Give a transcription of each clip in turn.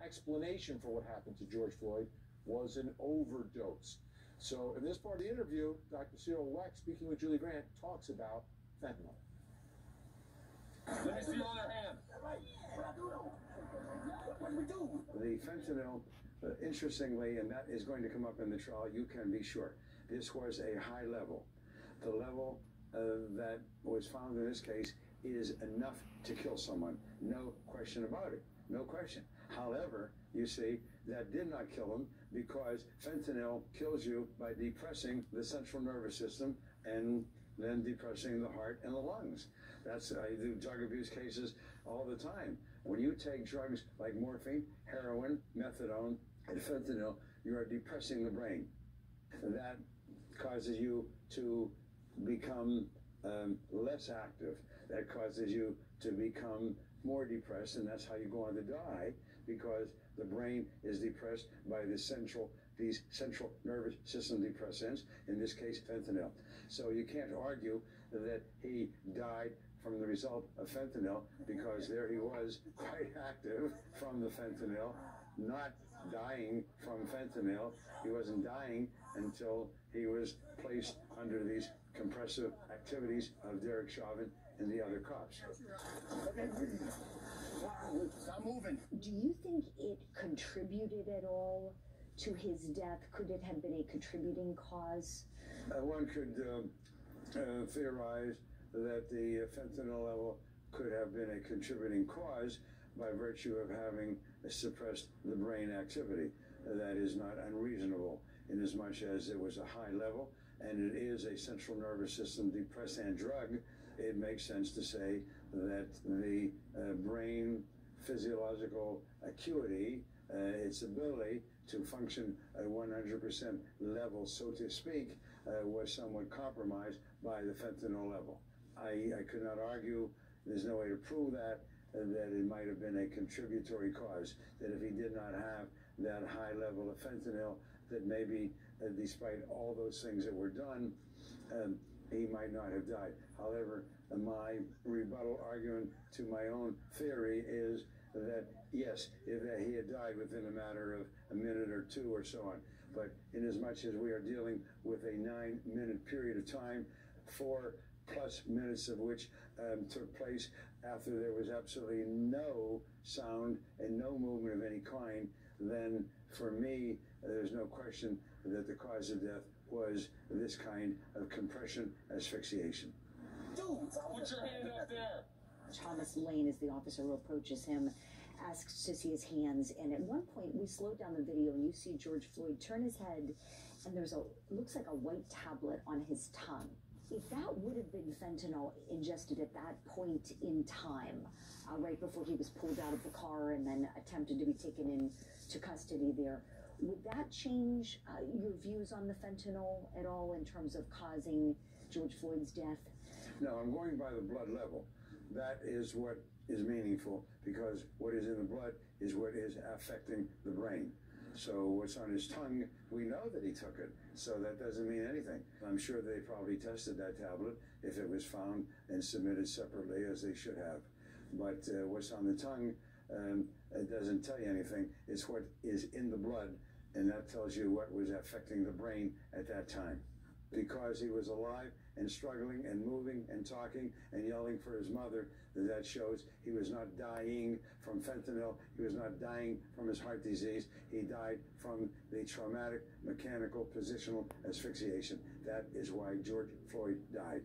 explanation for what happened to George Floyd was an overdose. So in this part of the interview, Dr. Cyril Wecht, speaking with Julie Grant, talks about fentanyl. Let me see your other hand. What do we do? The fentanyl, interestingly, and that is going to come up in the trial, you can be sure, this was a high level. The level that was found in this case is enough to kill someone. No question about it. No question. However, you see, that did not kill him because fentanyl kills you by depressing the central nervous system and then depressing the heart and the lungs. That's, I do drug abuse cases all the time. When you take drugs like morphine, heroin, methadone, and fentanyl, you are depressing the brain. That causes you to become less active. That causes you to become more depressed, and that's how you go on to die, because the brain is depressed by these central nervous system depressants, in this case fentanyl. So you can't argue that he died from the result of fentanyl, because there he was, quite active from the fentanyl, not dying from fentanyl. He wasn't dying until he was placed under these compressive activities of Derek Chauvin and the other cops. Stop moving. Do you think it contributed at all to his death? Could it have been a contributing cause? One could theorize that the fentanyl level could have been a contributing cause by virtue of having suppressed the brain activity. That is not unreasonable, inasmuch as it was a high level and it is a central nervous system depressant drug. It makes sense to say that the brain physiological acuity, its ability to function at 100% level, so to speak, was somewhat compromised by the fentanyl level. I could not argue, there's no way to prove that it might have been a contributory cause, that if he did not have that high level of fentanyl, that maybe despite all those things that were done, he might not have died. However, my rebuttal argument to my own theory is that, yes, if he had died within a matter of a minute or two or so on, but inasmuch as we are dealing with a 9-minute period of time, 4+ minutes of which took place after there was absolutely no sound and no movement of any kind, then for me, there's no question that the cause of death was this kind of compression asphyxiation. Dude, put your hand up there. Thomas Lane, as the officer approaches him, asks to see his hands, and at one point we slow down the video and you see George Floyd turn his head, and there's looks like a white tablet on his tongue. If that would have been fentanyl ingested at that point in time, right before he was pulled out of the car and then attempted to be taken into custody there, would that change your views on the fentanyl at all in terms of causing George Floyd's death? No, I'm going by the blood level. That is what is meaningful, because what is in the blood is what is affecting the brain. So what's on his tongue, we know that he took it, so that doesn't mean anything. I'm sure they probably tested that tablet if it was found and submitted separately, as they should have. But what's on the tongue, it doesn't tell you anything. It's what is in the blood, and that tells you what was affecting the brain at that time. Because he was alive and struggling and moving and talking and yelling for his mother, that shows he was not dying from fentanyl. He was not dying from his heart disease. He died from the traumatic mechanical positional asphyxiation. That is why George Floyd died.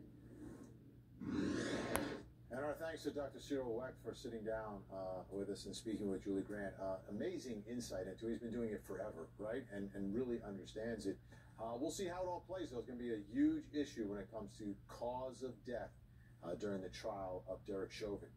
And our thanks to Dr. Cyril Wecht for sitting down with us and speaking with Julie Grant. Amazing insight into it. He's been doing it forever, right? And really understands it. We'll see how it all plays, though. It's going to be a huge issue when it comes to cause of death during the trial of Derek Chauvin.